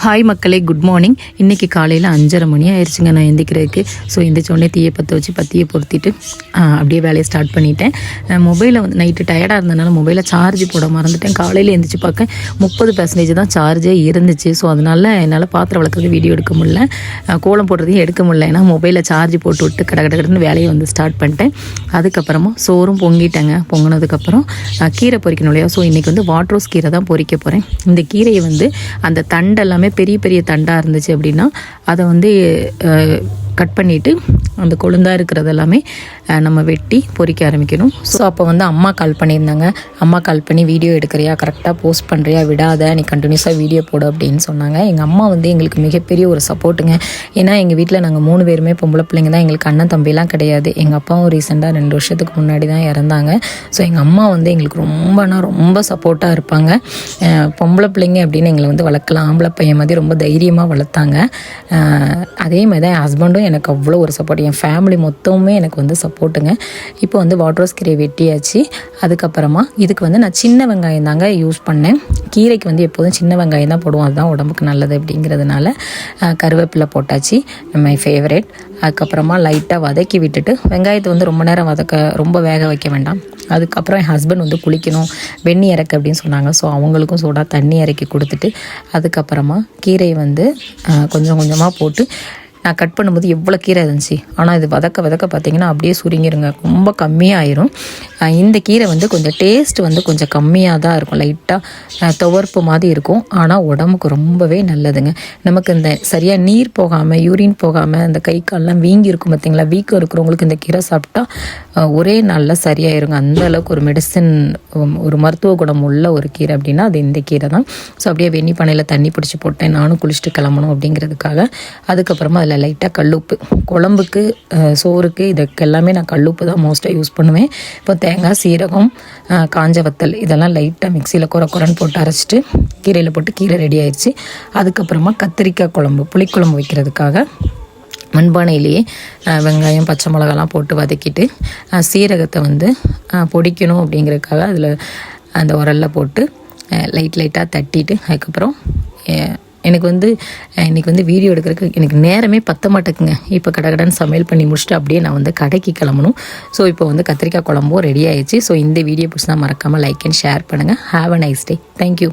Hi மக்களே, good morning. இன்றைக்கி காலையில் 5:30 மணி ஆயிடுச்சுங்க நான் எந்திக்கிறதுக்கு. ஸோ எந்திரிச்சோடனே தீயை பற்ற வச்சு பற்றியை பொருத்திட்டு அப்படியே வேலையை ஸ்டார்ட் பண்ணிட்டேன். மொபைலில் வந்து நைட்டு டயர்டாக இருந்ததுனால மொபைலில் சார்ஜ் போட மறந்துட்டேன். காலையில் எழுந்திரிச்சு பார்க்க 30% தான் சார்ஜே இருந்துச்சு. ஸோ அதனால் என்னால் பாத்திரம் வளர்க்குறது வீடியோ எடுக்க முடியல, கோலம் போடுறதையும் எடுக்க முடியல. ஏன்னா மொபைலில் சார்ஜ் போட்டு விட்டு கடன்னு வேலையை வந்து ஸ்டார்ட் பண்ணிட்டேன். அதுக்கப்புறமா சோறும் பொங்கிட்டேங்க. பொங்கினதுக்கப்புறம் கீரை பொரிக்கணும் இல்லையா. ஸோ இன்றைக்கி வந்து வாட்ரோஸ் கீரை தான் பொரிக்க போகிறேன். இந்த கீரையை வந்து அந்த தண்டெல்லாமே பெரிய பெரிய தண்டாக இருந்துச்சு அப்படின்னா அதை வந்து கட் பண்ணிவிட்டு அந்த கொழுந்தாக இருக்கிறது எல்லாமே நம்ம வெட்டி பொரிக்க ஆரம்பிக்கணும். ஸோ அப்போ வந்து அம்மா கால் பண்ணியிருந்தாங்க. அம்மா கால் பண்ணி வீடியோ எடுக்கிறியா, கரெக்டாக போஸ்ட் பண்ணுறியா, விடாத, நீ கண்டினியூஸாக வீடியோ போடு அப்படின்னு சொன்னாங்க. எங்கள் அம்மா வந்து எங்களுக்கு மிகப்பெரிய ஒரு சப்போர்ட்டுங்க. ஏன்னா எங்கள் வீட்டில் நாங்கள் 3 பேருமே பொம்பளை பிள்ளைங்க தான். எங்களுக்கு அண்ணன் தம்பிலாம் கிடையாது. எங்கள் அப்பாவும் ரீசெண்டாக 2 வருஷத்துக்கு முன்னாடி தான் இறந்தாங்க. ஸோ எங்கள் அம்மா வந்து எங்களுக்கு ரொம்ப சப்போர்ட்டாக இருப்பாங்க. பொம்பளை பிள்ளைங்க அப்படின்னு எங்களை வந்து வளர்க்கலாம், ஆம்பளை பையன் மாதிரி ரொம்ப தைரியமாக வளர்த்தாங்க. அதே மாதிரி தான் என் ஹஸ்பண்டும் எனக்கு அவ்வளோ ஒரு சப்போர்ட். என் ஃபேமிலி மொத்தமுமே எனக்கு வந்து சப்போர்ட்டுங்க. இப்போ வந்து வாட்ரோஸ் கீரை வெட்டியாச்சு. அதுக்கப்புறமா இதுக்கு வந்து நான் சின்ன வெங்காயம் தாங்க யூஸ் பண்ணேன். கீரைக்கு வந்து எப்போதும் சின்ன வெங்காயம் தான் போடுவோம், அதுதான் உடம்புக்கு நல்லது அப்படிங்கிறதுனால கருவேப்பிலை போட்டாச்சு, மை ஃபேவரேட். அதுக்கப்புறமா லைட்டாக வதக்கி விட்டுட்டு, வெங்காயத்தை வந்து ரொம்ப நேரம் ரொம்ப வேக வைக்க வேண்டாம். அதுக்கப்புறம் என் ஹஸ்பண்ட் வந்து குளிக்கணும், வெந்நி இறக்கு அப்படின்னு சொன்னாங்க. ஸோ அவங்களுக்கும் சூடாக தண்ணி இறக்கி கொடுத்துட்டு அதுக்கப்புறமா கீரையை வந்து கொஞ்சம் கொஞ்சமாக போட்டு நான் கட் பண்ணும்போது எவ்வளோ கீரை இருந்துச்சு. ஆனால் இது வதக்க பார்த்திங்கன்னா அப்படியே சுருங்கிருங்க, ரொம்ப கம்மியாயிரும். இந்த கீரை வந்து கொஞ்சம் டேஸ்ட் வந்து கொஞ்சம் கம்மியாக தான் இருக்கும், லைட்டாக துவர்ப்பு மாதிரி இருக்கும். ஆனால் உடம்புக்கு ரொம்பவே நல்லதுங்க. நமக்கு இந்த சரியாக நீர் போகாமல், யூரின் போகாமல், இந்த கை கால்லாம் வீங்கி இருக்கும் பார்த்திங்களா, வீக்கம் இருக்கிறவங்களுக்கு இந்த கீரை சாப்பிட்டா ஒரே நாளில் சரியாயிருங்க. அந்த அளவுக்கு ஒரு மெடிசன், ஒரு மருத்துவ குணம் உள்ள ஒரு கீரை அப்படின்னா அது இந்த கீரை தான். ஸோ அப்படியே வெந்நி பானையில் தண்ணி பிடிச்சி போட்டேன், நானும் குளிச்சுட்டு கிளம்பணும் அப்படிங்கிறதுக்காக. அதுக்கப்புறமா அதில் லைட்டாக கல்லுப்பு, குழம்புக்கு சோறுக்கு இதுக்கு எல்லாமே நான் கல்லுப்பு தான் மோஸ்ட்டாக யூஸ் பண்ணுவேன். இப்போ தேங்காய், சீரகம், காஞ்ச வத்தல் இதெல்லாம் லைட்டாக மிக்சியில் குறன்னு போட்டு அரைச்சிட்டு கீரையில் போட்டு கீரை ரெடி ஆயிடுச்சு. அதுக்கப்புறமா கத்திரிக்காய் குழம்பு, புளிக்குழம்பு வைக்கிறதுக்காக மண்பானையிலேயே வெங்காயம், பச்சை மிளகாலாம் போட்டு வதக்கிட்டு சீரகத்தை வந்து பொடிக்கணும் அப்படிங்கிறதுக்காக அதில் அந்த உரலில் போட்டு லைட்டாக தட்டிட்டு, அதுக்கப்புறம் எனக்கு வந்து இன்றைக்கி வந்து வீடியோ எடுக்கிறதுக்கு எனக்கு நேரமே பத்த மாட்டேங்குங்க. இப்போ கடகடன்னு சமையல் பண்ணி முடிச்சுட்டு அப்படியே நான் வந்து கடைக்கு கிளம்பணும். ஸோ இப்போ வந்து கத்திரிக்காய் குழம்பும் ரெடி ஆயிடுச்சு. ஸோ இந்த வீடியோ பிடிச்சினா மறக்காமல் லைக் அண்ட் ஷேர் பண்ணுங்கள். Have a nice day. Thank you.